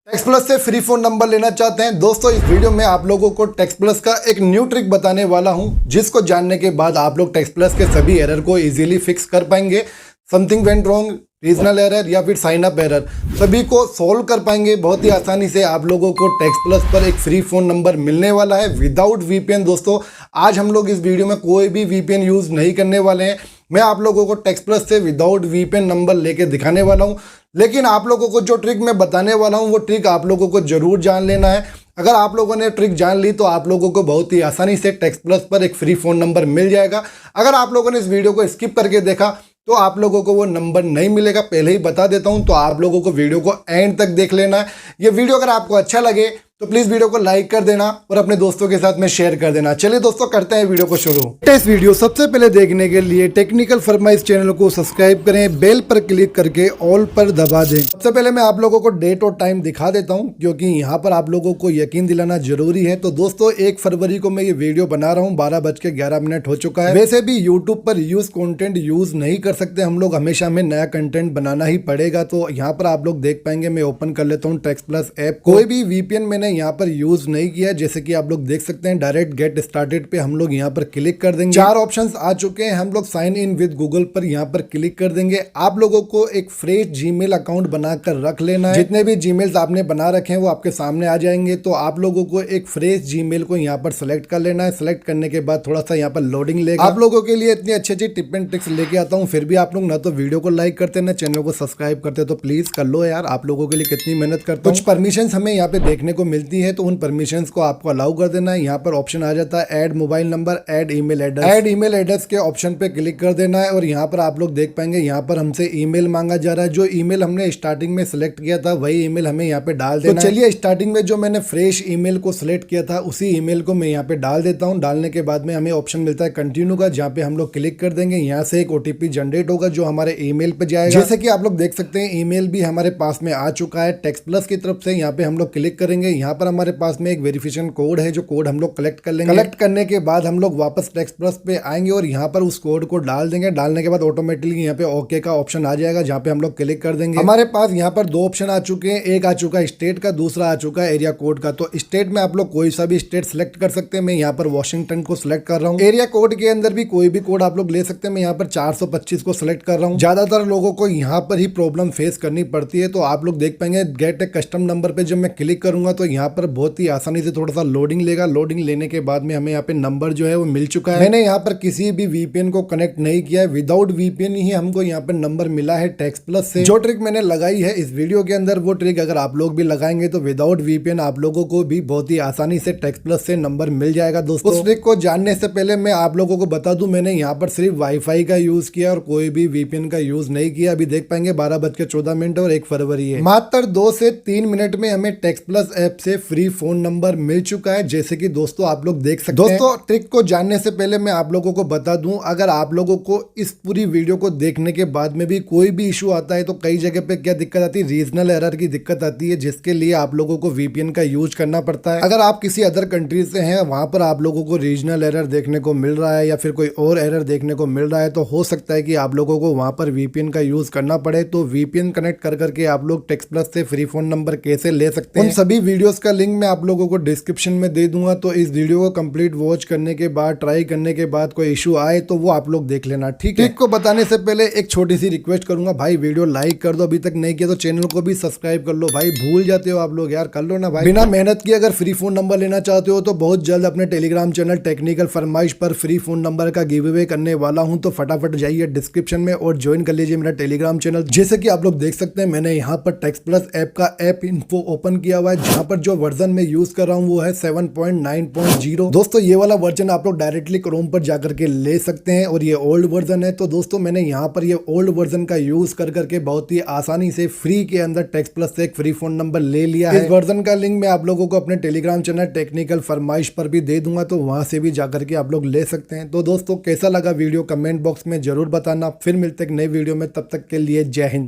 Text plus से free phone number लेना चाहते हैं दोस्तों, इस वीडियो में आप लोगों को टेक्स्ट प्लस का एक न्यू ट्रिक बताने वाला हूं, जिसको जानने के बाद आप लोग टेक्स्ट प्लस के सभी एरर को इजीली फिक्स कर पाएंगे। Something went wrong, regional error या फिर साइन अप एरर, सभी को सॉल्व कर पाएंगे बहुत ही आसानी से। आप लोगों को टेक्स्ट प्लस पर एक फ्री फोन नंबर मिलने वाला है विदाउट वीपीएन। दोस्तों आज हम लोग इस वीडियो में कोई भी वीपीएन यूज नहीं करने वाले हैं। मैं आप लोगों को टेक्स्ट प्लस से विदाउट वीपीएन नंबर लेके दिखाने वाला हूं, लेकिन आप लोगों को जो ट्रिक मैं बताने वाला हूं वो ट्रिक आप लोगों को जरूर जान लेना है। अगर आप लोगों ने ट्रिक जान ली तो आप लोगों को बहुत ही आसानी से टेक्स्ट प्लस पर एक फ्री फोन नंबर मिल जाएगा। अगर आप लोगों ने इस वीडियो को स्किप करके देखा तो आप लोगों को वो नंबर नहीं मिलेगा, पहले ही बता देता हूं। तो आप लोगों को वीडियो को एंड तक देख लेना है। ये वीडियो अगर आपको अच्छा लगे तो प्लीज वीडियो को लाइक कर देना और अपने दोस्तों के साथ में शेयर कर देना। चलिए दोस्तों करते हैं वीडियो को शुरू। इस वीडियो सबसे पहले देखने के लिए टेक्निकल फरमाइश चैनल को सब्सक्राइब करें, बेल पर क्लिक करके ऑल पर दबा दें। सबसे पहले मैं आप लोगों को डेट और टाइम दिखा देता हूं, क्योंकि यहाँ पर आप लोगों को यकीन दिलाना जरूरी है। तो दोस्तों 1 फरवरी को मैं ये वीडियो बना रहा हूँ, 12:11 हो चुका है। वैसे भी यूट्यूब पर यूज कॉन्टेंट यूज नहीं कर सकते हम लोग, हमेशा हमें नया कंटेंट बनाना ही पड़ेगा। तो यहाँ पर आप लोग देख पाएंगे, मैं ओपन कर लेता हूँ टेक्स्ट प्लस ऐप। कोई भी वीपीएन मैंने यहाँ पर यूज नहीं किया, जैसे कि आप लोग देख सकते हैं। डायरेक्ट गेट स्टार्टेड पे हम लोग यहाँ पर क्लिक कर देंगे। 4 ऑप्शंस आ चुके हैं। हम लोग साइन इन विद गूगल पर यहाँ पर क्लिक कर देंगे। आप लोगों को एक फ्रेश जीमेल अकाउंट बनाकर रख लेना है। जितने भी जीमेल्स आपने बना रखे हैं वो आपके सामने आ जाएंगे। तो आप लोगों को एक फ्रेश जीमेल को यहाँ पर सेलेक्ट कर लेना है। सेलेक्ट करने के बाद थोड़ा सा यहाँ पर लोडिंग लेगा। आप लोगों के लिए इतनी अच्छी अच्छी टिप एंड ट्रिक्स लेके आता हूँ, फिर भी आप लोग ना तो वीडियो को लाइक करते ना चैनल को सब्सक्राइब करते, तो प्लीज कर लो यार। आप लोगों के लिए कितनी मेहनत करता हूँ। कुछ परमिशन हमें यहाँ पे देखने को मिलती है, तो उन परमिशन को आपको अलाउ कर देना है। यहाँ पर ऑप्शन आ जाता है add mobile number, add email address. Add email address के ऑप्शन पे क्लिक कर देना है और यहाँ पर आप लोग देख पाएंगे, यहाँ पर हमसे ईमेल मांगा जा रहा है। जो ईमेल हमने स्टार्टिंग में सिलेक्ट किया था वही ईमेल हमें यहाँ पे डाल देना है। तो चलिए स्टार्टिंग में जो मैंने फ्रेश ईमेल को सिलेक्ट किया था उसी ईमेल को मैं यहाँ पे डाल देता हूँ। डालने के बाद में हमें ऑप्शन मिलता है कंटिन्यू का, जहाँ पे हम लोग क्लिक कर देंगे। यहाँ से एक ओटीपी जनरेट होगा जो हमारे ईमेल पे जाएगा। जैसे कि आप लोग देख सकते हैं ईमेल भी हमारे पास में आ चुका है टेक्स्ट प्लस की तरफ से। यहाँ पे हम लोग क्लिक करेंगे। यहाँ पर हमारे पास में एक वेरिफिकेशन कोड है, जो कोड हम लोग कलेक्ट कर लेंगे। कलेक्ट करने के बाद हम लोग वापस टेक्स्ट प्लस पे आएंगे और यहाँ पर उस कोड को डाल देंगे। डालने के बाद ऑटोमेटिकली यहाँ पे ओके का ऑप्शन आ जाएगा, जहाँ पे हम लोग क्लिक कर देंगे। हमारे पास यहाँ पर 2 ऑप्शन आ चुके हैं। एक आ चुका है स्टेट का, दूसरा आ चुका है एरिया कोड का। तो स्टेट में आप लोग कोई सा भी स्टेट सिलेक्ट कर सकते हैं। मैं यहाँ पर वॉशिंगटन को सिलेक्ट कर रहा हूँ। एरिया कोड के अंदर भी कोई भी कोड आप लोग ले सकते हैं। मैं यहाँ पर 425 को सिलेक्ट कर रहा हूँ। ज्यादातर लोगों को यहाँ पर ही प्रॉब्लम फेस करनी पड़ती है। तो आप लोग देख पाएंगे गेट ए कस्टम नंबर पे जब मैं क्लिक करूंगा तो यहाँ पर बहुत ही आसानी से थोड़ा सा लोडिंग लेगा। लोडिंग लेने के बाद में हमें यहाँ पे नंबर जो है वो मिल चुका है। मैंने यहाँ पर किसी भी वीपीएन को कनेक्ट नहीं किया है, विदाउट वीपीएन ही हमको यहाँ पर नंबर मिला है टेक्स्ट प्लस से। जो ट्रिक मैंने लगाई है इस वीडियो के अंदर, वो ट्रिक अगर आप लोग भी लगाएंगे तो विदाउट वीपीएन आप लोगों को भी बहुत ही आसानी से टेक्स्ट प्लस से नंबर मिल जाएगा। दोस्तों उस ट्रिक को जानने से पहले मैं आप लोगों को बता दूं, मैंने यहाँ पर सिर्फ वाईफाई का यूज किया और कोई भी वीपीएन का यूज नहीं किया। अभी देख पाएंगे 12:14 और 1 फरवरी है। मात्र 2 से 3 मिनट में हमें टेक्स्ट प्लस ऐप से फ्री फोन नंबर मिल चुका है, जैसे कि दोस्तों आप लोग देख सकते हैं। दोस्तों ट्रिक को जानने से पहले मैं आप लोगों को बता दूं, अगर आप लोगों को इस पूरी वीडियो को देखने के बाद में भी कोई भी इशू आता है तो कई जगह पे क्या दिक्कत आती है, रीजनल एरर की दिक्कत आती है, जिसके लिए आप लोगों को वीपीएन का यूज करना पड़ता है। अगर आप किसी अदर कंट्री से हैं, वहां पर आप लोगों को रीजनल एरर देखने को मिल रहा है या फिर कोई और एरर देखने को मिल रहा है, तो हो सकता है कि आप लोगों को वहां पर वीपीएन का यूज करना पड़े। तो वीपीएन कनेक्ट कर करके आप लोग टेक्स्ट प्लस से फ्री फोन नंबर कैसे ले सकते हैं, उन सभी वीडियोस का लिंक मैं आप लोगों को डिस्क्रिप्शन में दे दूंगा। तो इस वीडियो को कंप्लीट वॉच करने के बाद, ट्राई करने के बाद कोई इशू आए तो वो आप लोग देख लेना, ठीक है। ट्रिक को बताने से पहले एक छोटी सी रिक्वेस्ट करूंगा, भाई वीडियो लाइक कर दो, अभी तक नहीं किया तो चैनल को भी सब्सक्राइब कर लो। भाई भूल जाते हो आप लोग यार, कर लो ना भाई। बिना मेहनत किए अगर फ्री फोन नंबर लेना चाहते हो तो बहुत जल्द अपने टेलीग्राम चैनल टेक्निकल फरमाइश पर फ्री फोन नंबर का गिव अवे करने वाला हूं। तो फटाफट जाइए डिस्क्रिप्शन में और ज्वाइन कर लीजिए मेरा टेलीग्राम चैनल। जैसे कि आप लोग देख सकते हैं, मैंने यहाँ पर टेक्स्ट प्लस ऐप का ऐप इन्फो ओपन किया हुआ है, जहां पर जो वर्जन में यूज कर रहा हूँ वो है 7.9.0। दोस्तों ये वाला वर्जन आप लोग डायरेक्टली क्रोम पर जाकर के ले सकते हैं और ये ओल्ड वर्जन है। तो दोस्तों मैंने यहाँ पर ये ओल्ड वर्जन का यूज कर करके बहुत ही आसानी से फ्री के अंदर टेक्स्ट प्लस से एक फ्री फोन नंबर ले लिया है। इस वर्जन का लिंक मैं आप लोगों को अपने टेलीग्राम चैनल टेक्निकल फरमाइश पर भी दे दूंगा, तो वहां से भी जाकर के आप लोग ले सकते हैं। तो दोस्तों कैसा लगा वीडियो कमेंट बॉक्स में जरूर बताना। फिर मिलते हैं नई वीडियो में, तब तक के लिए जय हिंद।